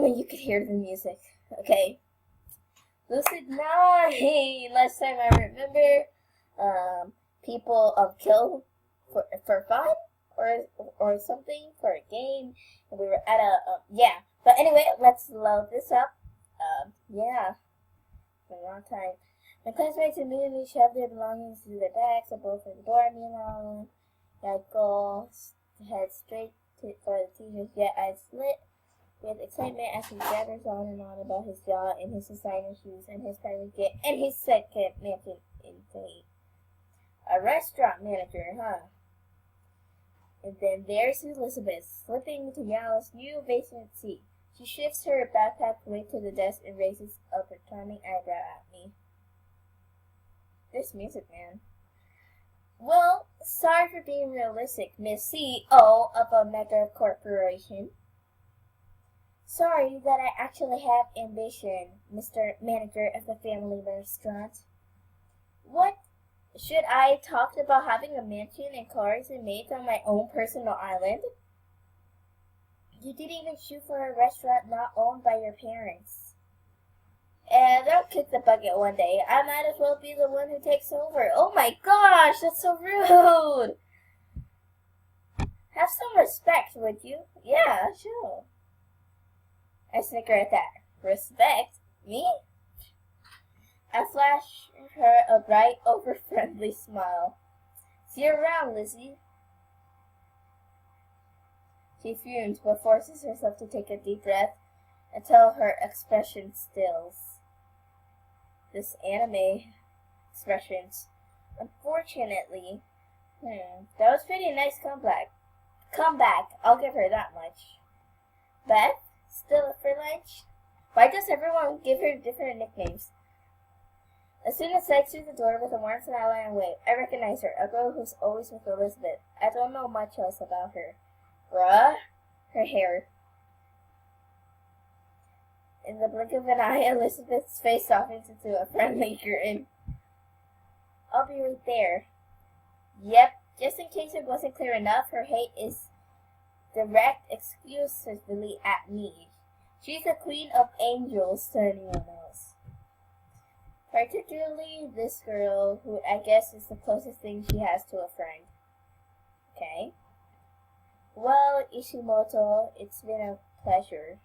only you could hear the music. Okay. LUCID9! Last time I remember, people kill for fun or something for a game. And we were at a, yeah. But anyway, let's load this up. Yeah. For a long time. My classmates immediately shoved their belongings into their bags and both for the door. Meanwhile, I go head straight for the teacher's jet. I lit with excitement as he jabbers on and on about his yacht and his designer shoes and his private jet and his second mansion in Tahiti. A restaurant manager, huh? And then there's Elizabeth, slipping into Yala's new basement seat. She shifts her backpack away to the desk and raises up her charming eyebrow at me. This music, man. Well, sorry for being realistic, Miss CEO of a mega corporation. Sorry that I actually have ambition, Mr. Manager of the family restaurant. What? Should I talk about having a mansion and cars and maids on my own personal island? You didn't even shoot for a restaurant not owned by your parents. And they'll kick the bucket one day. I might as well be the one who takes over. Oh my gosh, that's so rude. Have some respect, would you? Yeah, sure. I snicker at that. Respect? Me? I flash her a bright, over-friendly smile. See you around, Lizzie. She fumes, but forces herself to take a deep breath until her expression stills. This anime expressions. Unfortunately, that was pretty nice comeback. I'll give her that much. Beth? Still up for lunch? Why does everyone give her different nicknames? As soon as I exit through the door with a warm smile and wave, I recognize her, a girl who's always with Elizabeth. I don't know much else about her. Bruh, her hair. In the blink of an eye, Elizabeth's face softens into a friendly grin. I'll be right there. Yep, just in case it wasn't clear enough, her hate is direct exclusively at me. She's the queen of angels to anyone else. Particularly this girl, who I guess is the closest thing she has to a friend. Okay. Well, Ishimoto, it's been a pleasure.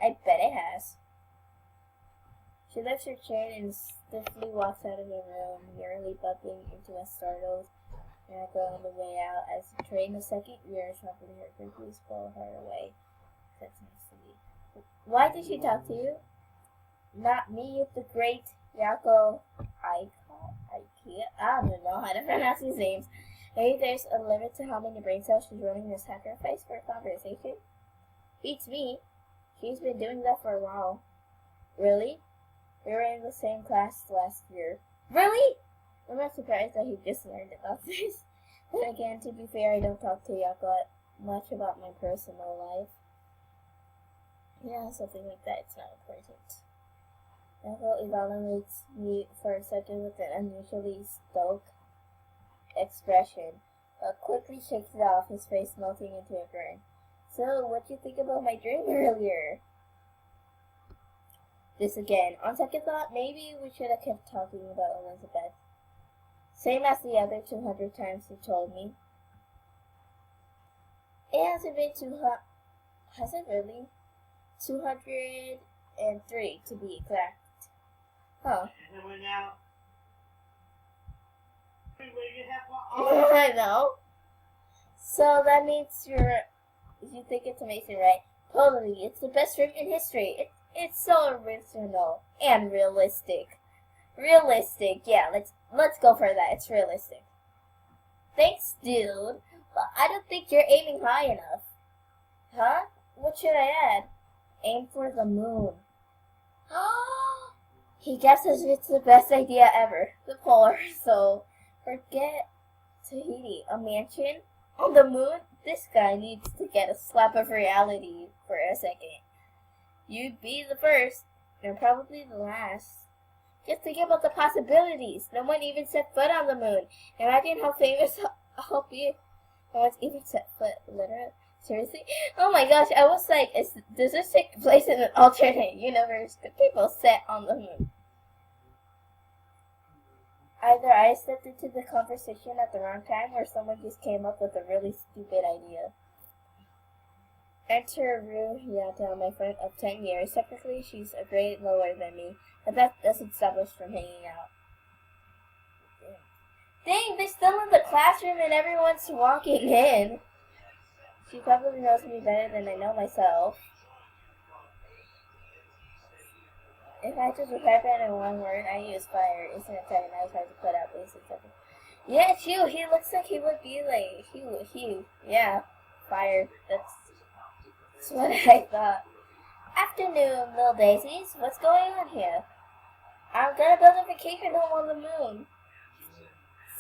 I bet it has. She lifts her chin and stiffly walks out of the room, nearly bumping into a startled Miracle on the way out as the train of second year shuffling her quickly pull her away. That's nice to me. Why did she talk to you? Not me, the great Yako Ikea. I don't know how to pronounce these names. Maybe there's a limit to how many brain cells she's willing to sacrifice for a conversation. Beats me. She's been doing that for a while. Really? We were in the same class last year. Really? I'm not surprised that he just learned about this. Then again, to be fair, I don't talk to Yako much about my personal life. Yeah, something like that, it's not important. Yako evaluates me for a second with an unusually stoic expression, but quickly shakes it off, his face melting into a grin. So, what'd you think about my dream earlier? This again. On second thought, maybe we should have kept talking about Elizabeth. Same as the other 200 times you told me. It hasn't been has it really? 203 to be exact. Huh. I know. So that means you think it's amazing, right? Totally. It's the best dream in history. It's so original and realistic. Realistic, yeah, let's go for that. It's realistic. Thanks, dude. But I don't think you're aiming high enough. Huh? What should I add? Aim for the moon. He guesses it's the best idea ever. The polar soul. Forget Tahiti. A mansion? On the moon? This guy needs to get a slap of reality for a second. You'd be the first, and probably the last. Just think about the possibilities. No one even set foot on the moon. Imagine how famous I'll be. No one's even set foot, literally. Seriously? Oh my gosh, I was like, does this take place in an alternate universe? Could people set on the moon? Either I stepped into the conversation at the wrong time, or someone just came up with a really stupid idea. Enter Rue Yata, my friend of 10 years. Technically, she's a grade lower than me, but that doesn't stop us from hanging out. Dang, they're still in the classroom and everyone's walking in. She probably knows me better than I know myself. If I just describe it in one word, I use fire. Isn't it time I was hard to put out basic something? Yeah, it's you. He looks like he would be like, yeah, fire. That's what I thought. Afternoon, little daisies. What's going on here? I'm gonna build a vacation home on the moon.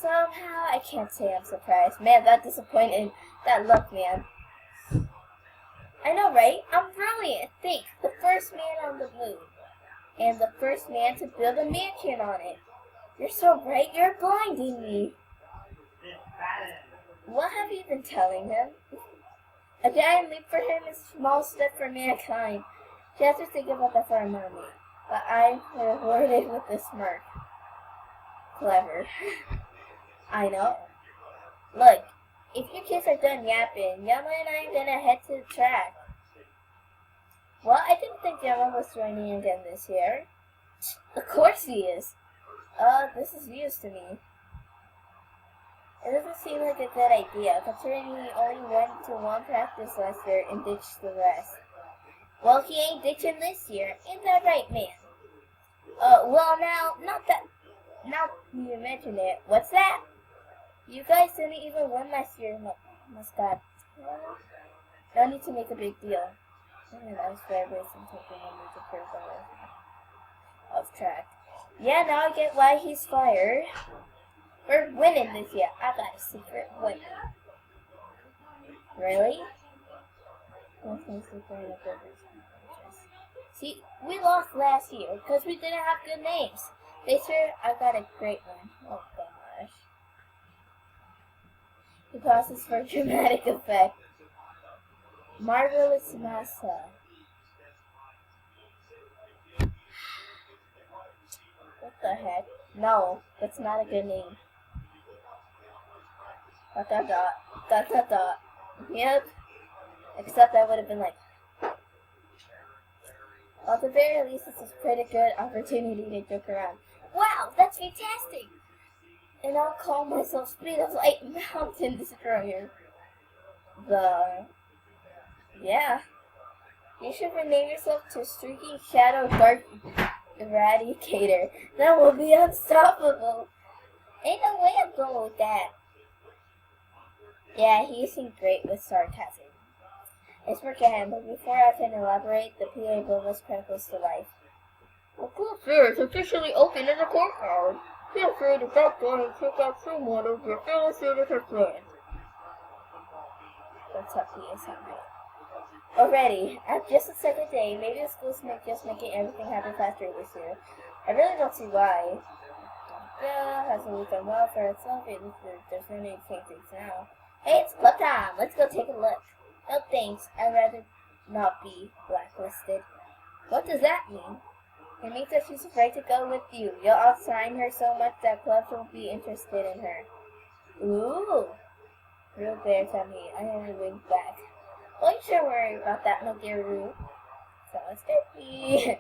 Somehow, I can't say I'm surprised. Man, that disappointed. That look, man. I know, right? I'm brilliant. Think, the first man on the moon. And the first man to build a mansion on it. You're so bright, you're blinding me. What have you been telling him? A giant leap for him is a small step for mankind. She has to think about that for a moment. But I'm rewarded with a smirk. Clever. I know. Look, if you kids are done yapping, Yama and I are gonna head to the track. Well, I didn't think Yama was joining again this year. Of course he is. This is news to me. It doesn't seem like a good idea, considering he only went to one practice last year and ditched the rest. Well, he ain't ditching this year. Ain't that right, man? Well, now you mention it. What's that? You guys didn't even win last year, mascot. No need to make a big deal. I was vibrating taking a major curve off track. Yeah, now I get why he's fired. We're winning this year. I got a secret win. Really? See, we lost last year because we didn't have good names. This year, I got a great one. Oh gosh. He pauses for dramatic effect. Marvelous Massa. What the heck? No, that's not a good name. ... Yep. Except I would have been like... Well, at the very least, this is a pretty good opportunity to joke around. Wow, that's fantastic! And I'll call myself Speed of Light Mountain Destroyer. Yeah. You should rename yourself to Streaking Shadow Dark Eradicator. That will be unstoppable. Ain't no way I'm going with that. Yeah, he seemed great with sarcasm. I smirk at him, but before I can elaborate, the PA bonus crackles to life. The club fair is officially open in the courtyard. Feel free to drop by and check out some one of your illustrated friends. That's how PA sound like. Already, after just the second day, maybe the school's just making everything happen faster this year. I really don't see why. Yeah, hasn't really done well for itself. There's no need to change things now. Hey, it's club time. Let's go take a look. No thanks. I'd rather not be blacklisted. What does that mean? It means that she's afraid to go with you. You'll outshine her so much that clubs won't be interested in her. Ooh. Real glares at me. I only winked back. Well, you should worry about that, my dear Rue. Sounds good.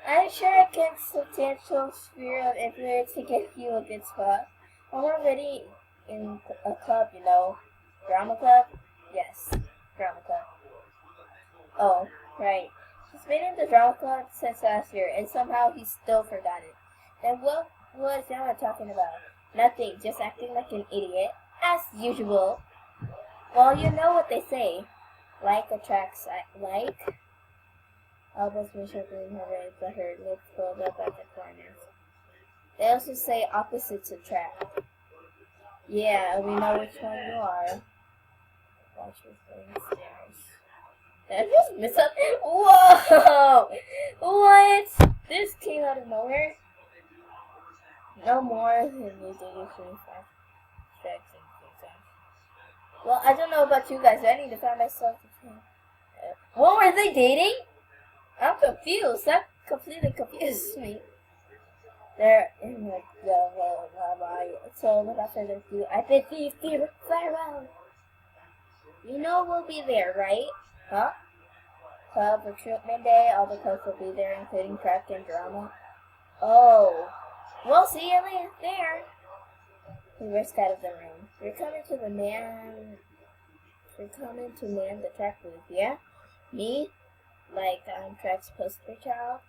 I'm sure I get substantial sphere of influence to get you a good spot. I'm already in a club, you know. Drama club? Yes, drama club. Oh, right. He's been in the drama club since last year, and somehow he's still forgotten. Then what was Emma talking about? Nothing, just acting like an idiot. As usual. Well, you know what they say. Like attracts like. Elbows were sharpening her ribs, but her lips curled up at the corners. They also say opposites attract. Yeah, we know which one you are. Watch your face stairs. Did I just miss up? Whoa! What? This came out of nowhere? No more than you did your 25 checks and things. Well, I don't know about you guys. I need to find myself. What were they dating? I'm confused. That completely confused me. They're in the so without further ado, I bid thee farewell. You know we'll be there, right? Huh? Club recruitment day. All the clubs will be there, including craft and drama. Oh, we'll see you later there. We whisked out of the room. You're coming to man the track booth, yeah? Me? Like I'm track's poster child?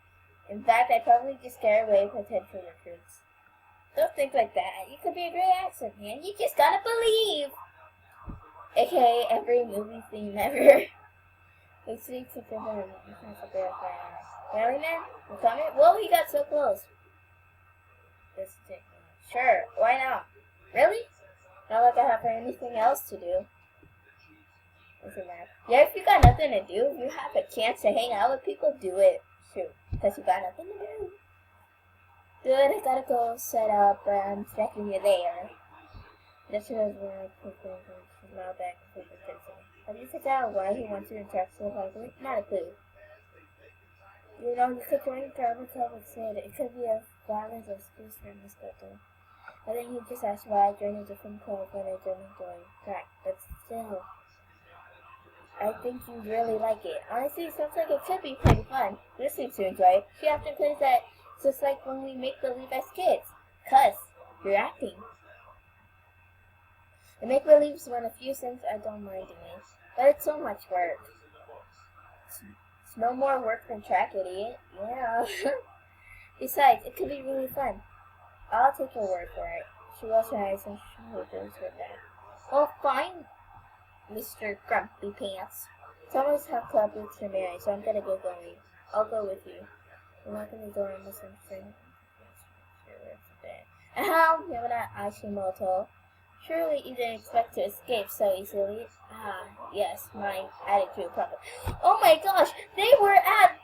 In fact, I'd probably just scare away potential recruits. Don't think like that. You could be a great actor, man. You just gotta believe! AKA every movie theme ever. We see to prevent Really, man? You coming? Whoa, he got so close. Sure, why not? Really? Not like I have anything else to do. Yeah, if you got nothing to do, if you have a chance to hang out with people, do it. Shoot, because you got nothing to do. Good, I gotta go set up, but I'm expecting you there. This is where I put now back and put the have you figured out why he wants to interact so likely? Not a clue. You know, you could join Drama Club with Sid. It could be a violent excuse for Miss Goto. I think he just asked why I joined a different club when I didn't join track, but still. I think you'd really like it. Honestly, it sounds like it could be pretty fun. You seems to enjoy it. She often plays that just like when we make believe as kids. Cuss. You're acting. The make-believe's one of the few things I don't mind doing. But it's so much work. It's no more work than track, idiot. Yeah. Besides, it could be really fun. I'll take your word for it. She rolls her eyes and shoulders with that. Well, fine, Mr. Grumpy Pants. Someone's have club with to marry, so I'm gonna get going. I'll go with you. I'm not gonna go unless I'm free. Ahem, Yamada Ashimoto. Surely you didn't expect to escape so easily. Ah, yes, my attitude problem. Oh my gosh, they were at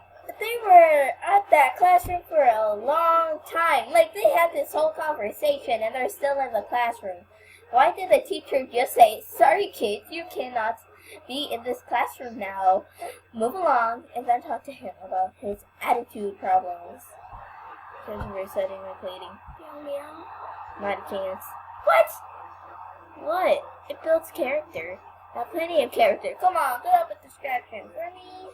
that classroom for a long time. Like, they had this whole conversation and they're still in the classroom. Why did the teacher just say, sorry kids, you cannot be in this classroom now. Move along, and then talk to him about his attitude problems. Children were sitting and pleading. Meow meow. Not a chance. What? It builds character. Not plenty of character. Come on, put up a distraction for me.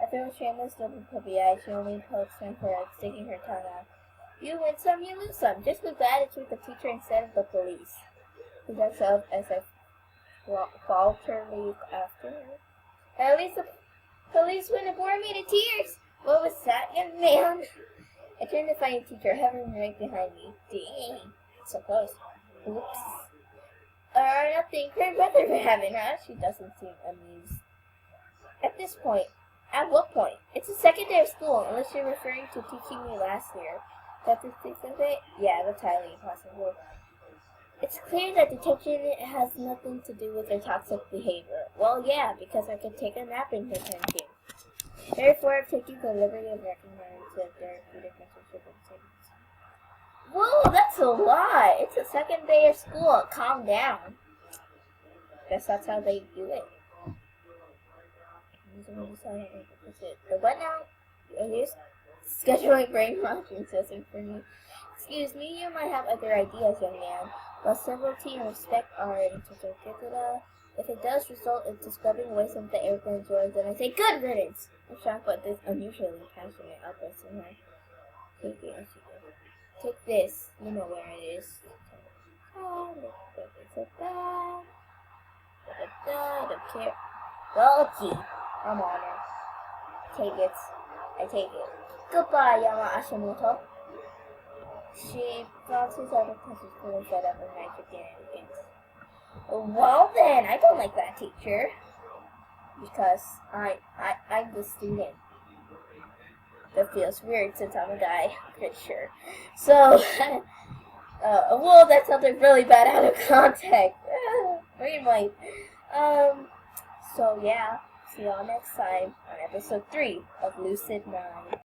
I threw a shameless double puppy eye. She only pokes my forehead, sticking her tongue out. You win some, you lose some. Just be glad it's with the teacher instead of the police. He does so as I falterly after her. At least the police wouldn't bore me to tears. What was that, young man? I turned to find the teacher hovering right behind me. Dang, so close. Oops. Nothing. Great weather we're having, huh? She doesn't seem amused. At what point? It's the second day of school, unless you're referring to teaching me last year. That the thick of it? Yeah, that's highly impossible. It's clear that detention has nothing to do with their toxic behavior. Well, yeah, because I could take a nap in detention. Therefore, I'm taking the liberty of recognizing the therapeutic mentorship of students. Whoa, that's a lot! It's the second day of school. Calm down. Guess that's how they do it. The what now? Are you scheduling brainwashing session for me? Excuse me, you might have other ideas, young man. While civility and respect are interchangeable, if it does result in scrubbing away some of the airplane joy, then I say good riddance! I'm shocked by this unusually passionate outburst in her. Take this. You know where it is. I don't care. Well, gee. I'm honored. Take it. I take it. Goodbye, Yama Ashimoto. She brought his other cousins to and set up a magic shenanigans. Well then, I don't like that teacher. Because I'm the student. That feels weird since I'm a guy, I'm pretty sure. So, well, that sounded really bad out of context. Green light. So yeah, see y'all next time on episode 3 of LUCID9.